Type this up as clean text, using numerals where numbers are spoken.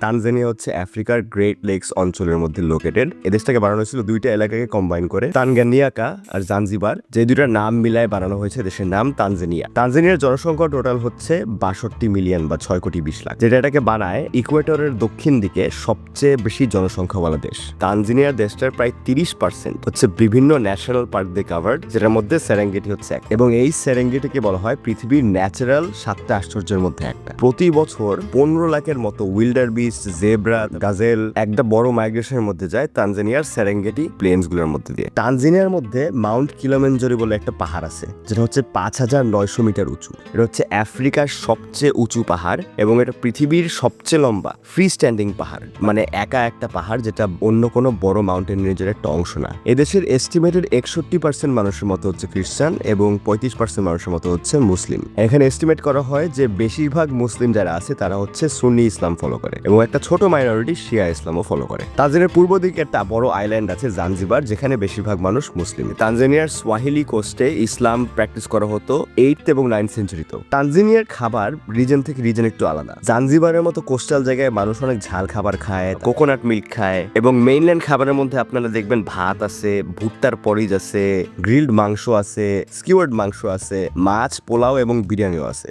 Tanzania হচ্ছে আফ্রিকার great lakes অঞ্চলের মধ্যে লোকেটেড। এই দেশটাকে বানানো হয়েছিল দুইটা এলাকাকে কম্বাইন করে, তানগানিয়াকা আর জাঞ্জিবার, যে দুইটা নাম মিলায় বানানো হয়েছে দেশের নাম তানজানিয়া। তানজানিয়ার জনসংখ্যা টোটাল হচ্ছে 62 মিলিয়ন বা 6,20,00,000, যেটা এটাকে বানায় ইকুয়েটরের দক্ষিণ দিকে সবচেয়ে বেশি জনসংখ্যাওয়ালা দেশ। তানজানিয়ার দেশটার প্রায় 30% হচ্ছে বিভিন্ন ন্যাশনাল পার্ক দিয়ে কাভার্ড, যেটার মধ্যে সেরেঙ্গেটি হচ্ছে এক, এবং এই সেরেঙ্গেটিকে বলা হয় পৃথিবীর ন্যাচারাল 7টা আশ্চর্যের মধ্যে একটা। প্রতি বছর 15 লাখের মতো উইল্ডার বিস্ট, জেব্রা, গাজেল একটা বড় মাইগ্রেশনের মধ্যে যায় তানজানিয়ার সেরেঙ্গেটি প্লেন্স গুলোর মধ্যে দিয়ে। তানজানিয়ার মধ্যে মাউন্ট কিলিমাঞ্জারো বলে একটা পাহাড় আছে, যেটা হচ্ছে 5,900 মিটার উঁচু। এটা হচ্ছে আফ্রিকার সবচেয়ে উঁচু পাহাড় এবং এটা পৃথিবীর সবচেয়ে লম্বা ফ্রি স্ট্যান্ডিং পাহাড়, মানে একা একটা পাহাড় যেটা অন্য কোনো বড় মাউন্টেন রেঞ্জের একটা অংশ না। এদেশের এস্টিমেটেড 61% মানুষের মতো হচ্ছে খ্রিস্টান এবং 35% মানুষের মতো হচ্ছে মুসলিম। এখানে এস্টিমেট করা হয় যে বেশিরভাগ মুসলিম যারা আছে তারা হচ্ছে সুন্নি ইসলাম ফলো করে এবং একটা ছোট মাইনরিটি শিয়া ইসলামও ফলো করে। তানজানিয়ার পূর্ব দিকে একটা বড় আইল্যান্ড আছে জাঞ্জিবার, যেখানে বেশিরভাগ মানুষ মুসলিম। তানজানিয়ার সোয়াহিলি কোস্টে ইসলাম প্র্যাকটিস করা হতো 8th এবং 9th সেঞ্চুরিতেও। তানজানিয়ার খাবার রিজন থেকে রিজন একটু আলাদা। জাঞ্জিবারের মতো কোস্টাল জায়গায় মানুষ অনেক ঝাল খাবার খায়, কোকোনাট মিল্ক খায়, এবং মেইনল্যান্ড খাবারের মধ্যে আপনারা দেখবেন ভাত আছে, ভুট্টার পরিজ আছে, গ্রিলড মাংস আছে, স্কিওয়ার্ড মাংস আছে, মাছ, পোলাও এবং বিরিয়ানিও আছে।